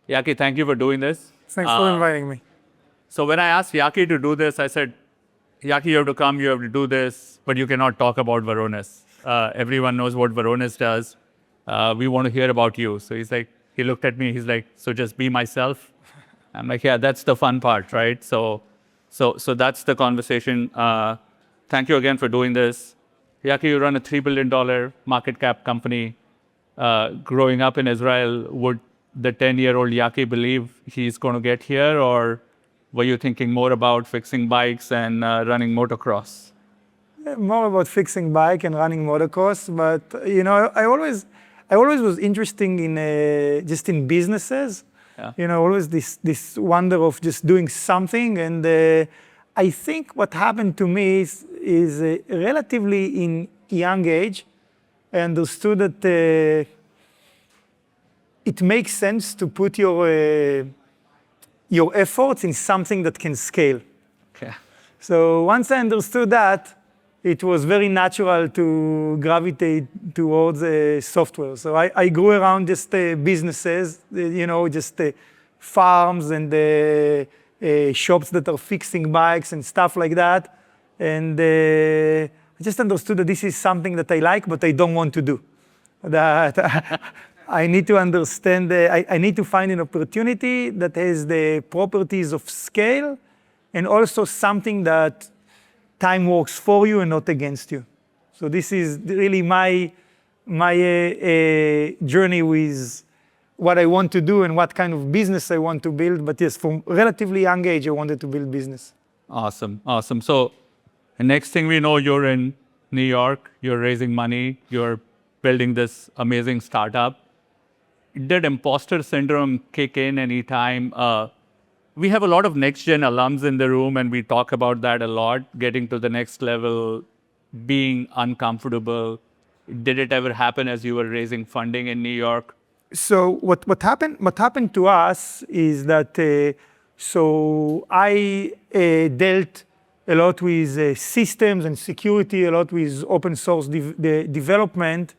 Yaki, thank you for doing this. Thanks for inviting me. So when I asked Yaki to do this, I said, Yaki, you have to come, you have to do this, but you cannot talk about Varonis. Everyone knows what Varonis does. We want to hear about you. So he looked at me, he's like, so just be myself. I'm like, yeah, that's the fun part, right? So that's the conversation. Thank you again for doing this. Yaki, you run a $3 billion market cap company. Growing up in Israel, would the 10-year-old Yaki believe he's going to get here, or were you thinking more about fixing bikes and running motocross? More about fixing bike and running motocross, but I always was interested in just in businesses. Yeah. Always this wonder of just doing something, and I think what happened to me is relatively in young age, I understood that it makes sense to put your efforts in something that can scale. Okay. So once I understood that, it was very natural to gravitate towards software. So I grew around just businesses, just farms and shops that are fixing bikes and stuff like that. And I just understood that this is something that I like, but I don't want to do. That I need to understand, I need to find an opportunity that has the properties of scale and also something that time works for you and not against you. So this is really my journey with what I want to do and what kind of business I want to build. But yes, from relatively young age, I wanted to build business. Awesome. So the next thing we know, you're in New York, you're raising money, you're building this amazing startup. Did imposter syndrome kick in anytime? We have a lot of next-gen alums in the room, and we talk about that a lot, getting to the next level, being uncomfortable. Did it ever happen as you were raising funding in New York? So what happened to us is that so I dealt a lot with systems and security, a lot with open source development.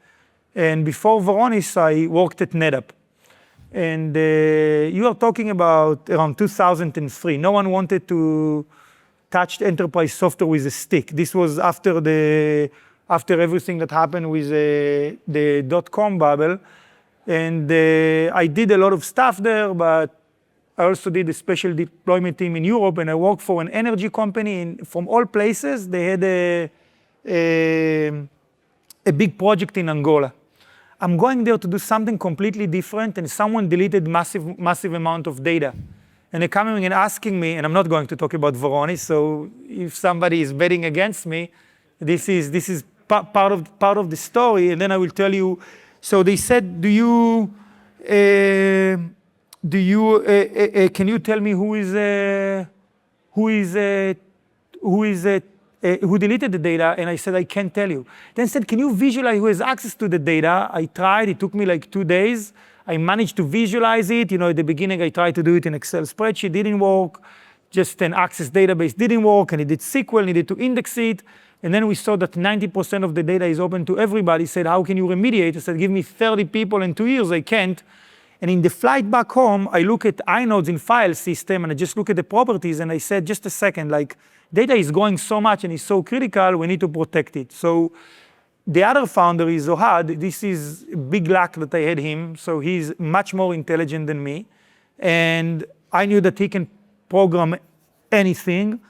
And before Varonis, I worked at NetApp. And you are talking about around 2003. No one wanted to touch enterprise software with a stick. This was after everything that happened with the dot-com bubble. And I did a lot of stuff there, but I also did a special deployment team in Europe, and I worked for an energy company. And from all places, they had a big project in Angola. I'm going there to do something completely different, and someone deleted massive amount of data. And they're coming and asking me, and I'm not going to talk about Varonis, so if somebody is betting against me, this is part of the story, and then I will tell you. So they said, can you tell me who deleted the data? And I said, I can't tell you. Then said, can you visualize who has access to the data? I tried, it took me like 2 days. I managed to visualize it. At the beginning, I tried to do it in Excel spreadsheet, didn't work. Just an Access database didn't work, and it did SQL, needed to index it. And then we saw that 90% of the data is open to everybody. Said, how can you remediate? I said, give me 30 people in 2 years. I can't. And in the flight back home, I look at inodes in file system, and I just look at the properties, and I said, just a second, data is going so much and is so critical, we need to protect it. So the other founder is Ohad. This is big luck that I had him. So he's much more intelligent than me. And I knew that he can program anything.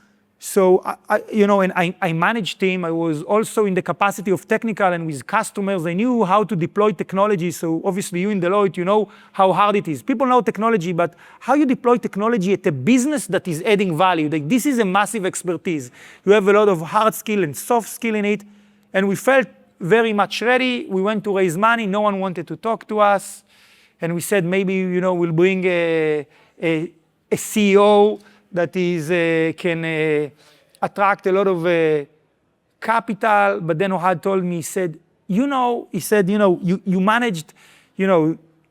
So I managed team. I was also in the capacity of technical and with customers. I knew how to deploy technology. So obviously you in Deloitte, you know how hard it is. People know technology, but how you deploy technology at a business that is adding value. This is a massive expertise. You have a lot of hard skill and soft skill in it. And we felt very much ready. We went to raise money. No one wanted to talk to us. And we said, maybe, we'll bring a CEO that can attract a lot of capital. But then Ohad told me, he said, you managed,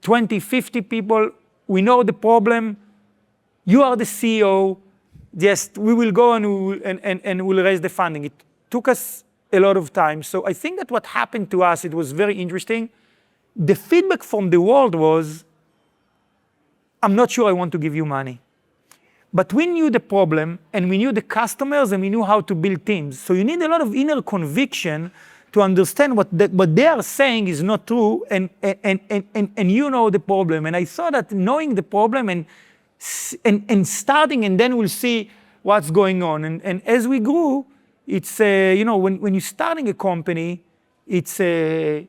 20, 50 people. We know the problem. You are the CEO. Just, we will go and we'll raise the funding. It took us a lot of time. So I think that what happened to us, it was very interesting. The feedback from the world was, I'm not sure I want to give you money. But we knew the problem, and we knew the customers, and we knew how to build teams. So you need a lot of inner conviction to understand what they are saying is not true, and you know the problem. And I saw that knowing the problem and starting, and then we'll see what's going on. And as we grew, it's when you're starting a company, it's a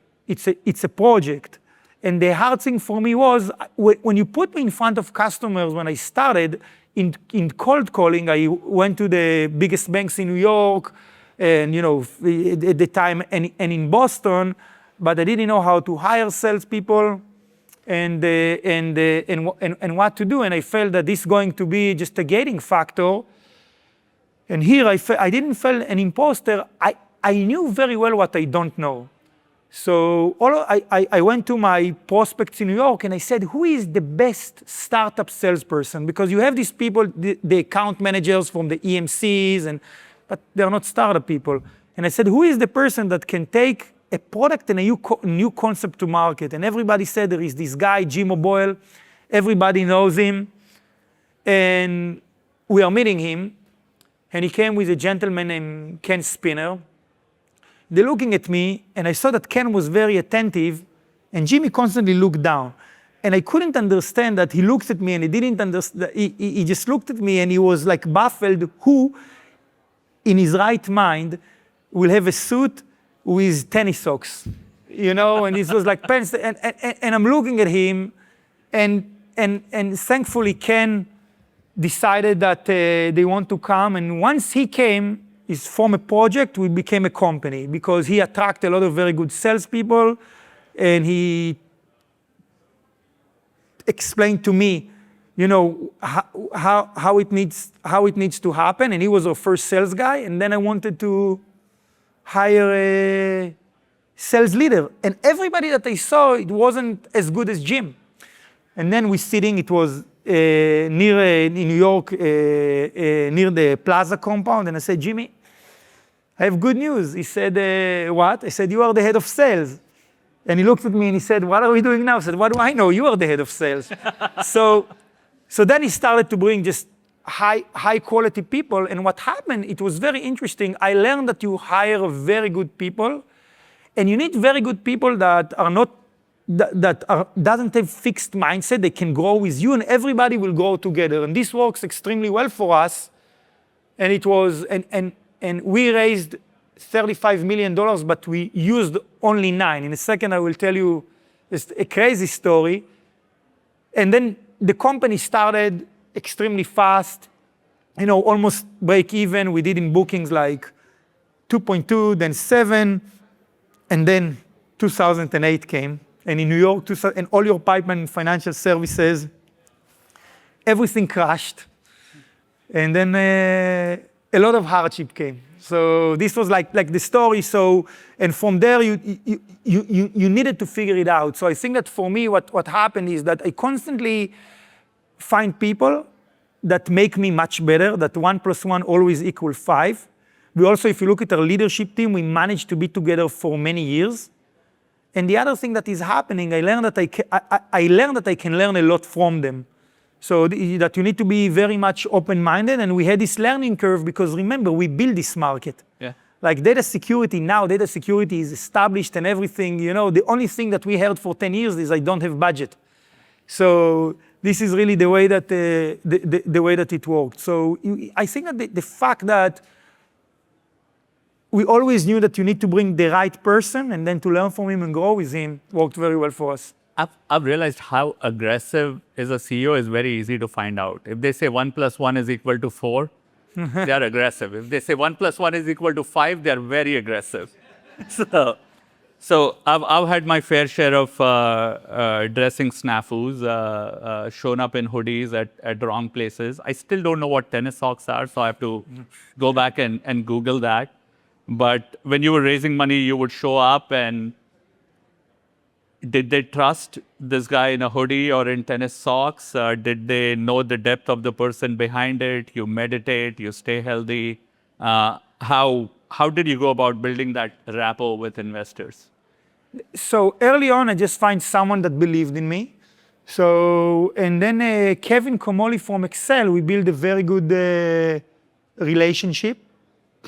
project. And the hard thing for me was when you put me in front of customers. When I started in cold calling, I went to the biggest banks in New York, and at the time, and in Boston, but I didn't know how to hire salespeople and what to do. And I felt that this is going to be just a gating factor. And here I didn't feel an imposter. I knew very well what I don't know. So I went to my prospects in New York and I said, who is the best startup salesperson? Because you have these people, the account managers from the EMCs, but they're not startup people. And I said, who is the person that can take a product and a new concept to market? And everybody said there is this guy, Jim O'Boyle. Everybody knows him. And we are meeting him. And he came with a gentleman named Ken Spinner. They're looking at me, and I saw that Ken was very attentive, and Jimmy constantly looked down. And I couldn't understand that he looked at me, and he didn't understand. He just looked at me, and he was like baffled. Who, in his right mind, will have a suit with tennis socks? And this was like pants. And I'm looking at him, and thankfully Ken decided that they want to come. And once he came, is from a project, we became a company because he attracted a lot of very good salespeople, and he explained to me, how it needs to happen. And he was our first sales guy. And then I wanted to hire a sales leader. And everybody that I saw, it wasn't as good as Jim. And then we're sitting, it was near in New York, near the Plaza compound. And I said, Jimmy, I have good news. He said, what? I said, you are the head of sales. And he looked at me and he said, what are we doing now? I said, what do I know? You are the head of sales. so then he started to bring just high quality people. And what happened, it was very interesting. I learned that you hire very good people, and you need very good people that are not, doesn't have fixed mindset. They can grow with you, and everybody will grow together. And this works extremely well for us. And it was, and we raised $35 million, but we used only 9. In a second, I will tell you just a crazy story. And then the company started extremely fast, almost break even. We did in bookings like 2.2, then 7, and then 2008 came. And in New York, and all your pipeline financial services, everything crashed. And then a lot of hardship came. So this was like the story. So, and from there, you needed to figure it out. So I think that for me, what happened is that I constantly find people that make me much better, that 1 + 1 always equals 5. We also, if you look at our leadership team, we managed to be together for many years. And the other thing that is happening, I learned that I can learn a lot from them. So that you need to be very much open-minded, and we had this learning curve because remember, we built this market. Yeah. Like data security is established and everything. The only thing that we heard for 10 years is I don't have budget. So this is really the way that the way that it worked. So I think that the fact that we always knew that you need to bring the right person and then to learn from him and grow with him worked very well for us. I've realized how aggressive is a CEO is very easy to find out. If they say 1 + 1 is equal to 4, they are aggressive. If they say 1 + 1 is equal to 5, they are very aggressive. So I've had my fair share of dressing snafus, shown up in hoodies at the wrong places. I still don't know what tennis socks are, so I have to go back and Google that. But when you were raising money, you would show up, and did they trust this guy in a hoodie or in tennis socks? Did they know the depth of the person behind it? You meditate, you stay healthy. How did you go about building that rapport with investors? So early on, I just find someone that believed in me. So, and then Kevin Komoli from Excel, we built a very good relationship,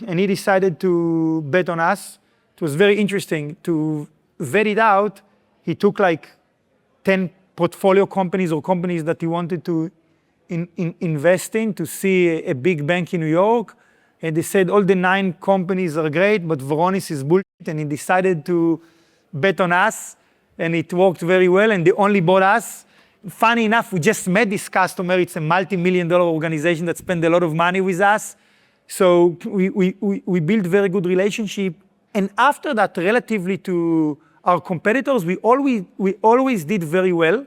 and he decided to bet on us. It was very interesting to vet it out. He took like 10 portfolio companies or companies that he wanted to invest in to see a big bank in New York. And they said all the 9 companies are great, but Varonis is bullshit. And he decided to bet on us, and it worked very well. And they only bought us. Funny enough, we just met this customer. It's a multi-million-dollar organization that spent a lot of money with us. So we built very good relationship. And after that, relatively to our competitors, we always did very well.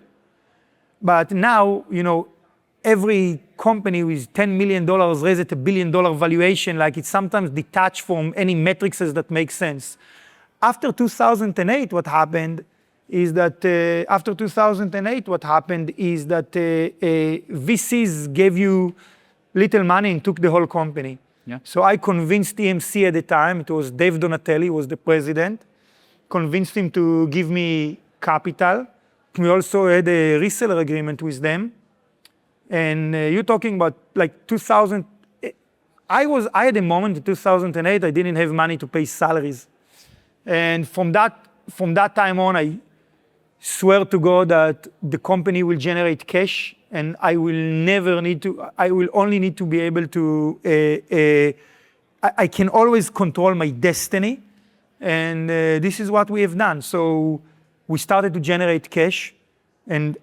But now, every company with $10 million raised at $1 billion valuation, like it's sometimes detached from any metrics that make sense. After 2008, what happened is that VCs gave you little money and took the whole company. Yeah. So I convinced EMC at the time, it was Dave Donatelli, was the president, convinced him to give me capital. We also had a reseller agreement with them. And you're talking about like 2000. I had a moment in 2008, I didn't have money to pay salaries. And from that time on, I swear to God that the company will generate cash, and I will only need to be able to, I can always control my destiny. And this is what we have done. So we started to generate cash. And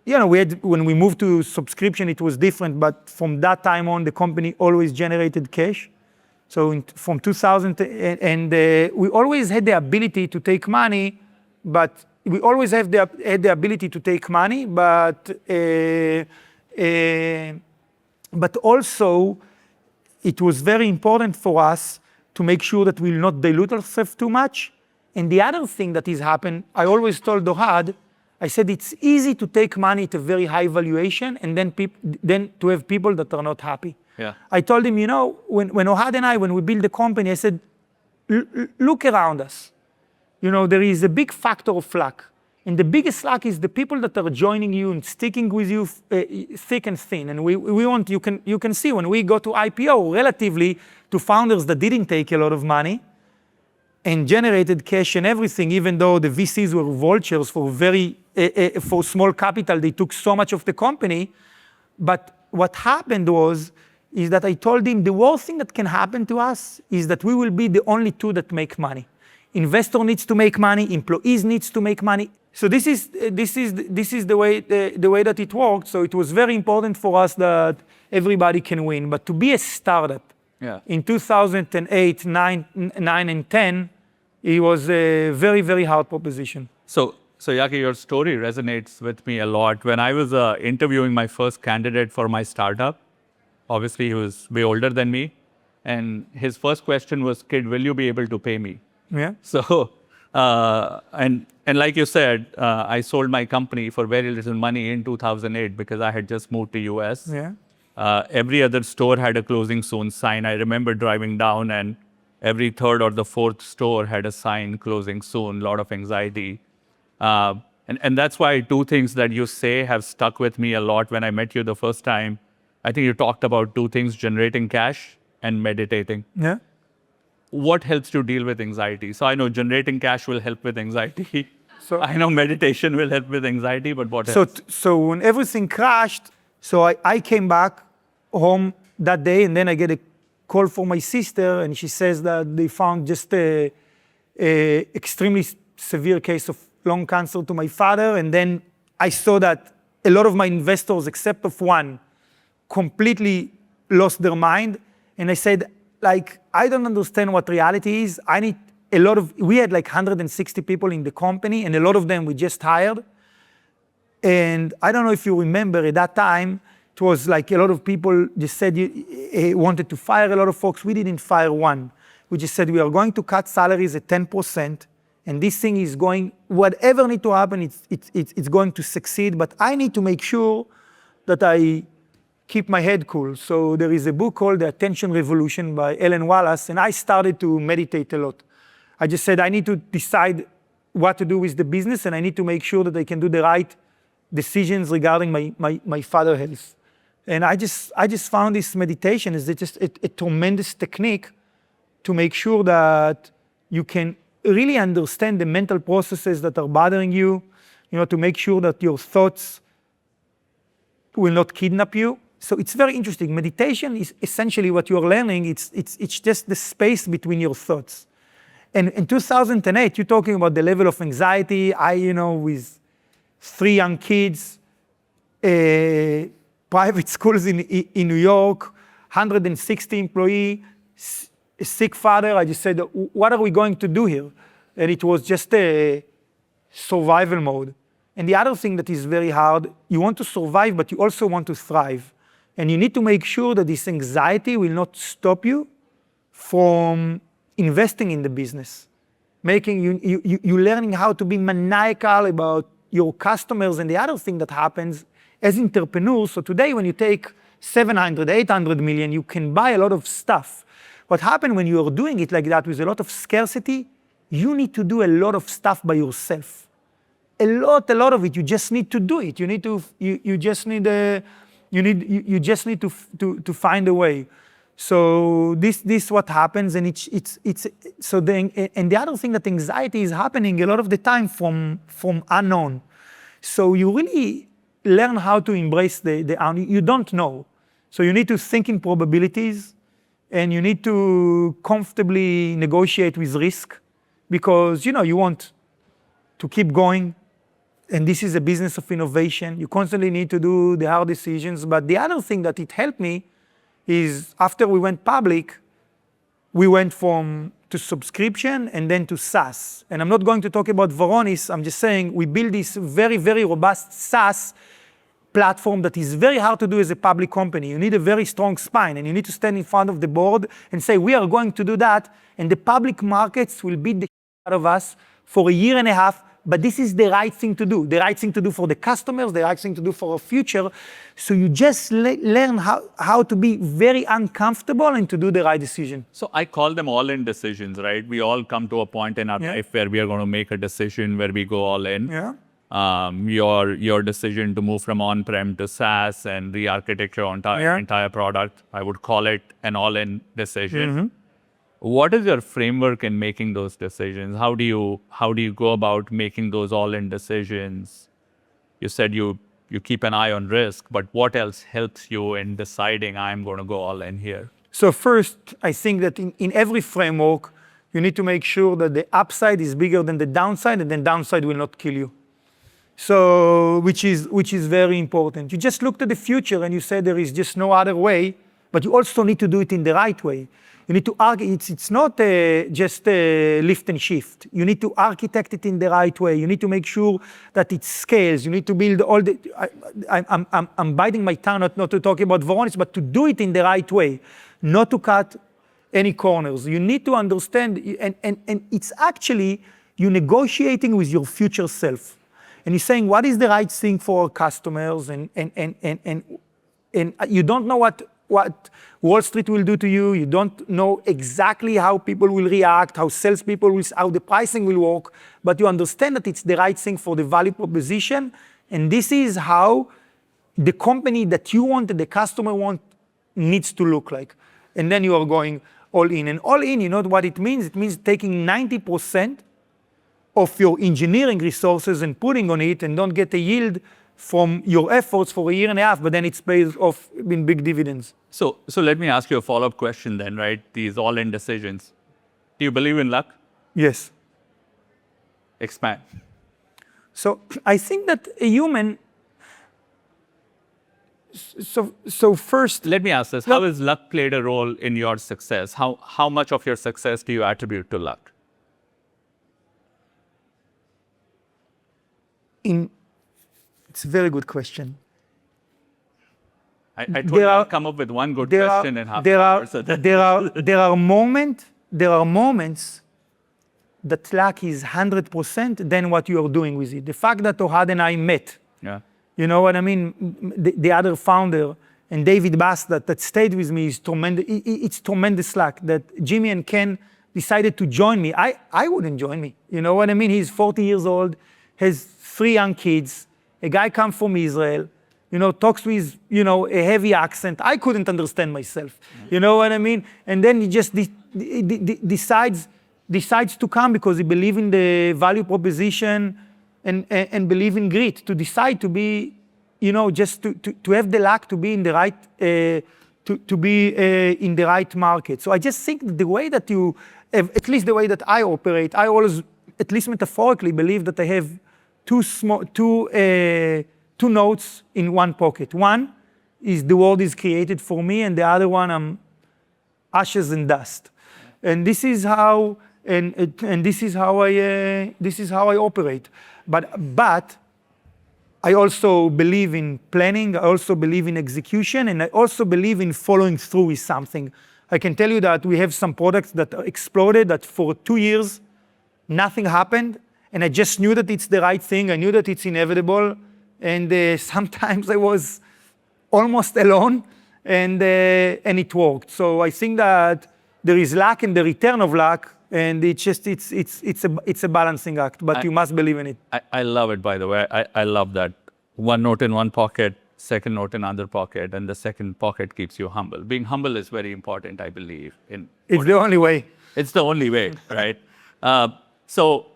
when we moved to subscription, it was different. But from that time on, the company always generated cash. So from 2000, we always had the ability to take money, but also it was very important for us to make sure that we will not dilute ourselves too much. And the other thing that has happened, I always told Ohad, I said it's easy to take money at a very high valuation and then to have people that are not happy. Yeah. I told him, when Ohad and I, when we built the company, I said, look around us. There is a big factor of luck. And the biggest luck is the people that are joining you and sticking with you thick and thin. And you can see when we go to IPO, relatively to founders that didn't take a lot of money and generated cash and everything, even though the VCs were vultures for small capital, they took so much of the company. But what happened is that I told him the worst thing that can happen to us is that we will be the only 2 that make money. Investor needs to make money, employees needs to make money. So this is the way that it worked. So it was very important for us that everybody can win. But to be a startup in 2008, 9, and 10, it was a very, very hard proposition. So Yaki, your story resonates with me a lot. When I was interviewing my first candidate for my startup, obviously he was way older than me, and his first question was, "Kid, will you be able to pay me?" Yeah. So, and like you said, I sold my company for very little money in 2008 because I had just moved to US. Yeah. Every other store had a closing soon sign. I remember driving down and every third or the fourth store had a sign closing soon, a lot of anxiety. And that's why 2 things that you say have stuck with me a lot. When I met you the first time, I think you talked about 2 things, generating cash and meditating. Yeah. What helps you deal with anxiety? So I know generating cash will help with anxiety. So I know meditation will help with anxiety, but what else? So when everything crashed, so I came back home that day, and then I get a call from my sister, and she says that they found just a extremely severe case of lung cancer to my father. And then I saw that a lot of my investors, except of one, completely lost their mind. And I said, I don't understand what reality is. We had like 160 people in the company, and a lot of them we just hired. And I don't know if you remember at that time, it was like a lot of people just said wanted to fire a lot of folks. We didn't fire one. We just said we are going to cut salaries at 10%, and this thing is going, whatever needs to happen, it's going to succeed. But I need to make sure that I keep my head cool. So there is a book called The Attention Revolution by Ellen Wallace, and I started to meditate a lot. I just said I need to decide what to do with the business, and I need to make sure that I can do the right decisions regarding my father health. And I just found this meditation is just a tremendous technique to make sure that you can really understand the mental processes that are bothering you, to make sure that your thoughts will not kidnap you. So it's very interesting. Meditation is essentially what you're learning. It's just the space between your thoughts. And in 2008, you're talking about the level of anxiety. With 3 young kids, private schools in New York, 160 employees, a sick father. I just said, what are we going to do here? And it was just a survival mode. And the other thing that is very hard, you want to survive, but you also want to thrive. And you need to make sure that this anxiety will not stop you from investing in the business. You learning how to be maniacal about your customers. And the other thing that happens as entrepreneurs, so today when you take 700, 800 million, you can buy a lot of stuff. What happens when you are doing it like that with a lot of scarcity, you need to do a lot of stuff by yourself. A lot of it, you just need to do it. You just need to find a way. So this what happens, and and the other thing that anxiety is happening a lot of the time from unknown. So you really learn how to embrace the unknown. You don't know, so you need to think in probabilities, and you need to comfortably negotiate with risk, because you want to keep going. And this is a business of innovation. You constantly need to do the hard decisions. But the other thing that it helped me is after we went public, we went to subscription and then to SaaS. And I'm not going to talk about Varonis. I'm just saying we build this very, very robust SaaS platform that is very hard to do as a public company. You need a very strong spine, and you need to stand in front of the board and say, we are going to do that. And the public markets will beat the shit out of us for a year and a half. But this is the right thing to do. The right thing to do for the customers, the right thing to do for our future. So you just learn how to be very uncomfortable and to do the right decision. So I call them all-in decisions, right? We all come to a point in our life where we are going to make a decision where we go all in. Yeah. Your decision to move from on-prem to SaaS and re-architect your entire product, I would call it an all-in decision. Mm-hmm. What is your framework in making those decisions? How do you go about making those all-in decisions? You said you keep an eye on risk, but what else helps you in deciding I'm going to go all in here? So first, I think that in every framework, you need to make sure that the upside is bigger than the downside, and then downside will not kill you. So which is very important. You just looked at the future and you said there is just no other way, but you also need to do it in the right way. You need to argue, it's not just a lift and shift. You need to architect it in the right way. You need to make sure that it scales. You need to build all the, I'm biting my tongue not to talk about Varonis, but to do it in the right way, not to cut any corners. You need to understand, and it's actually you negotiating with your future self. And you're saying, what is the right thing for our customers? And you don't know what Wall Street will do to you. You don't know exactly how people will react, how salespeople will, how the pricing will work, but you understand that it's the right thing for the value proposition. And this is how the company that you want, that the customer want, needs to look like. And then you are going all in. And all in, you know what it means? It means taking 90% of your engineering resources and putting on it, and don't get a yield from your efforts for a year and a half, but then it pays off in big dividends. So let me ask you a follow-up question then, right? These all-in decisions. Do you believe in luck? Yes. Expand. So I think that a human, so first... Let me ask this. How has luck played a role in your success? How much of your success do you attribute to luck? It's a very good question. I told you I'll come up with one good question and half there are moments that luck is 100% than what you are doing with it. The fact that Ohad and I met, you know what I mean? The other founder and David Bass that stayed with me is tremendous. It's tremendous luck that Jimmy and Ken decided to join me. I wouldn't join me. You know what I mean? He's 40 years old, has 3 young kids. A guy comes from Israel, talks with, a heavy accent. I couldn't understand myself. You know what I mean? And then he just decides to come because he believes in the value proposition and believe in grit, to decide to be, just to have the luck to be in the right, to be in the right market. So I just think the way that you, at least the way that I operate, I always, at least metaphorically, believe that I have two notes in one pocket. One is the world is created for me, and the other one I'm ashes and dust. And this is how, and this is how I operate. But I also believe in planning. I also believe in execution, and I also believe in following through with something. I can tell you that we have some products that exploded, that for 2 years nothing happened, and I just knew that it's the right thing. I knew that it's inevitable. And sometimes I was almost alone, and it worked. So I think that there is luck in the return of luck, and it's a balancing act. But you must believe in it. I love it, by the way. I love that. One note in one pocket, second note in other pocket, and the second pocket keeps you humble. Being humble is very important, I believe. It's the only way. It's the only way, right? So,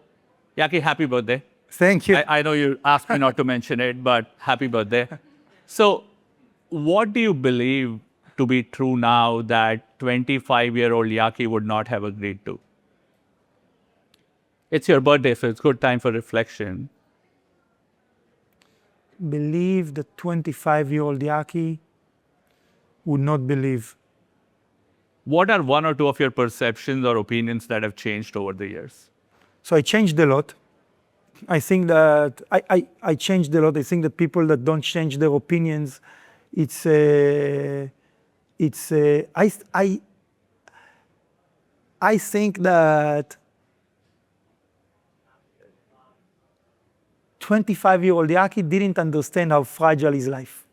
Yaki, happy birthday. Thank you. I know you asked me not to mention it, but happy birthday. So, what do you believe to be true now that 25-year-old Yaki would not have agreed to? It's your birthday, so it's good time for reflection. Believe that 25-year-old Yaki would not believe. What are one or two of your perceptions or opinions that have changed over the years? So I changed a lot. I think that I changed a lot. I think that people that don't change their opinions, I think that 25-year-old Yaki didn't understand how fragile is life.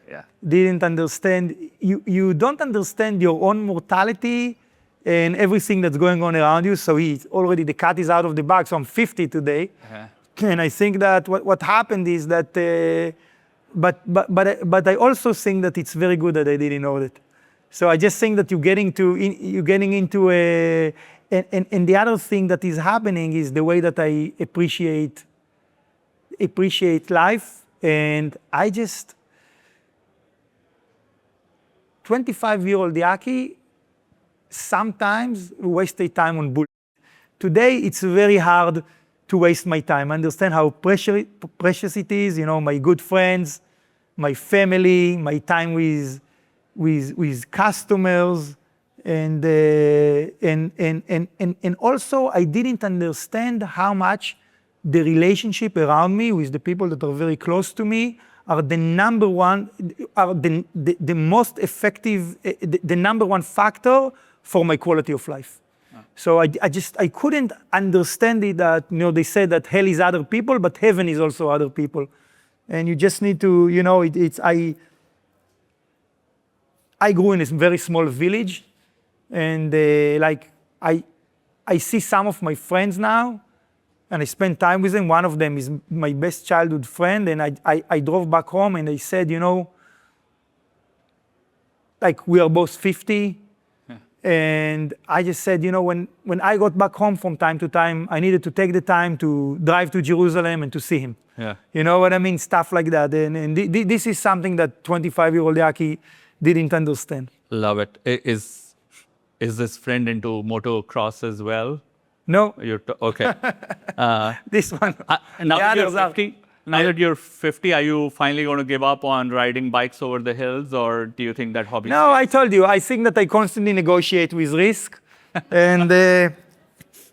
Yeah. Didn't understand, you don't understand your own mortality and everything that's going on around you. So already the cat is out of the bag. So I'm 50 today. And I think that what happened is that, but I also think that it's very good that I didn't know that. So I just think that you're getting into a, and the other thing that is happening is the way that I appreciate life. And I just, 25-year-old Yaki sometimes wasted time on bullshit. Today, it's very hard to waste my time. I understand how precious it is, my good friends, my family, my time with customers, and also I didn't understand how much the relationship around me with the people that are very close to me are the number one, are the most effective, the number one factor for my quality of life. So I couldn't understand it that, they said that hell is other people, but heaven is also other people. And you just need to, I grew in a very small village, and I see some of my friends now, and I spend time with them. One of them is my best childhood friend, and I drove back home, and I said, we are both 50, and I just said, when I got back home from time to time, I needed to take the time to drive to Jerusalem and to see him. Yeah. You know what I mean? Stuff like that. And this is something that 25-year-old Yaki didn't understand. Love it. Is this friend into motocross as well? No. Okay. This one. Now that you're 50, are you finally going to give up on riding bikes over the hills, or do you think that hobby? No, I told you. I think that I constantly negotiate with risk, and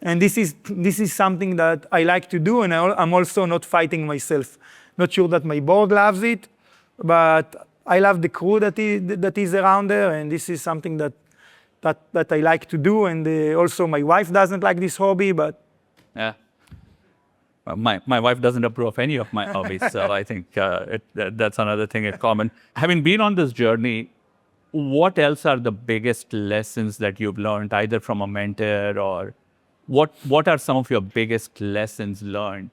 this is something that I like to do, and I'm also not fighting myself. Not sure that my board loves it, but I love the crew that is around there, and this is something that I like to do. And also my wife doesn't like this hobby, but yeah. My wife doesn't approve of any of my hobbies, so I think that's another thing in common. Having been on this journey, what else are the biggest lessons that you've learned, either from a mentor, or what are some of your biggest lessons learned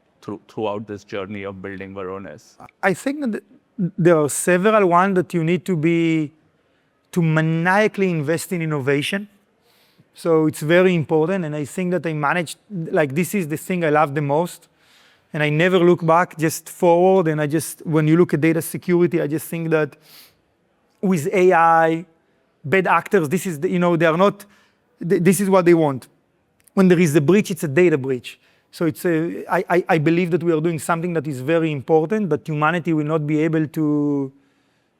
throughout this journey of building Varonis? I think that there are several. One, that you need to maniacally invest in innovation. So it's very important. And I think that I managed, like, this is the thing I love the most. And I never look back, just forward. And when you look at data security, I just think that with AI, bad actors, this is, they are not, this is what they want. When there is a breach, it's a data breach. So I believe that we are doing something that is very important, but humanity will not be able to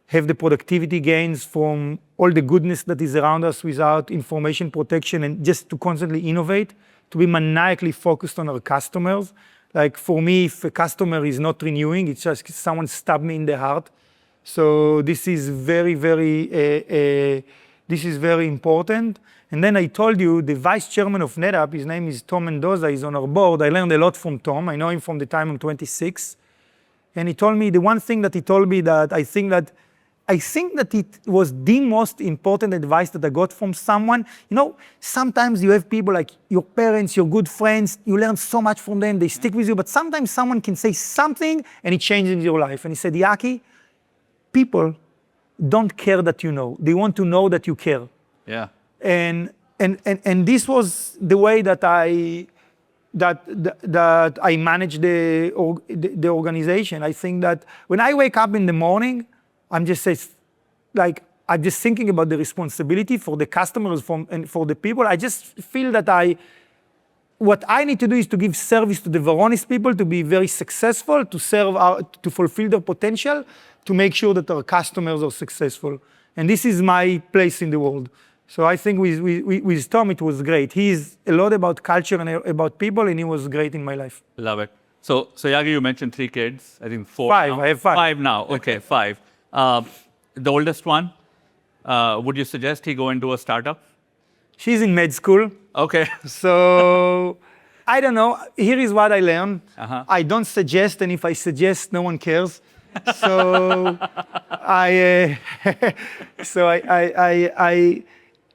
have the productivity gains from all the goodness that is around us without information protection, and just to constantly innovate, to be maniacally focused on our customers. Like, for me, if a customer is not renewing, it's just someone stabbed me in the heart. So this is very, very important. And then I told you, the vice chairman of NetApp, his name is Tom Mendoza, he's on our board. I learned a lot from Tom. I know him from the time I'm 26. And he told me, the one thing that he told me that I think that it was the most important advice that I got from someone. Sometimes you have people like your parents, your good friends, you learn so much from them, they stick with you, but sometimes someone can say something and it changes your life. And he said, Yaki, people don't care that you know. They want to know that you care. Yeah. And this was the way that I manage the organization. I think that when I wake up in the morning, I'm just thinking about the responsibility for the customers and for the people. I just feel that what I need to do is to give service to the Varonis people, to be very successful, to fulfill their potential, to make sure that our customers are successful. And this is my place in the world. So I think with Tom, it was great. He's a lot about culture and about people, and he was great in my life. Love it. So Yaki, you mentioned 3 kids. I think 4 5. now. I have 5. 5 now. Okay, 5. The oldest one, would you suggest he go into a startup? She's in med school. Okay. So I don't know. Here is what I learned. Uh-huh. I don't suggest, and if I suggest, no one cares. So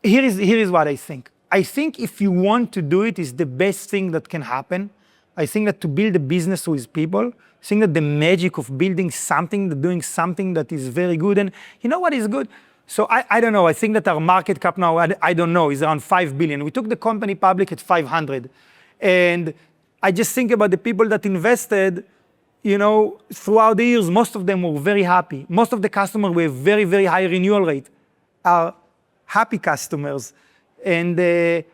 here is what I think. I think if you want to do it, is the best thing that can happen. I think that to build a business with people, I think that the magic of building something, doing something that is very good, and you know what is good? So I don't know, I think that our market cap now, I don't know, is around 5 billion. We took the company public at 500. And I just think about the people that invested, throughout the years, most of them were very happy. Most of the customers were very, very high renewal rate, are happy customers. And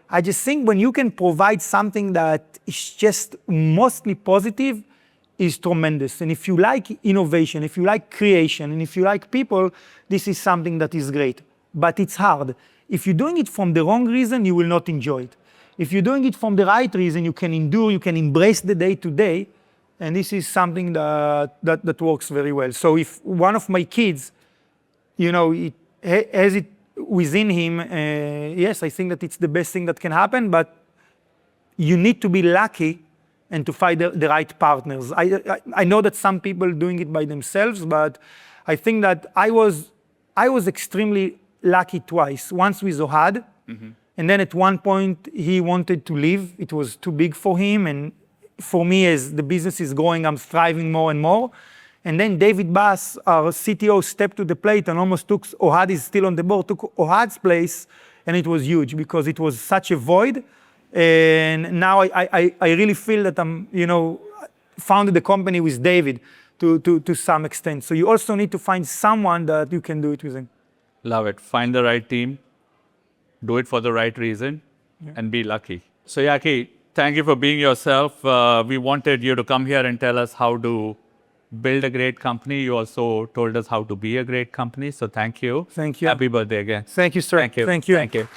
I just think when you can provide something that is just mostly positive, is tremendous. And if you like innovation, if you like creation, and if you like people, this is something that is great. But it's hard. If you're doing it from the wrong reason, you will not enjoy it. If you're doing it from the right reason, you can endure, you can embrace the day-to-day, and this is something that works very well. So if one of my kids, it has it within him, yes, I think that it's the best thing that can happen, but you need to be lucky and to find the right partners. I know that some people doing it by themselves, but I think that I was extremely lucky twice. Once with Ohad, and then at one point he wanted to leave. It was too big for him, and for me, as the business is growing, I'm thriving more and more. And then David Bass, our CTO, stepped to the plate and almost took, Ohad is still on the board, took Ohad's place, and it was huge because it was such a void. And now I really feel that I'm, founded the company with David to some extent. So you also need to find someone that you can do it with. Love it. Find the right team, do it for the right reason, and be lucky. So Yaki, thank you for being yourself. We wanted you to come here and tell us how to build a great company. You also told us how to be a great company. So thank you. Thank you. Happy birthday again. Thank you, sir. Thank you. Thank you. Thank you.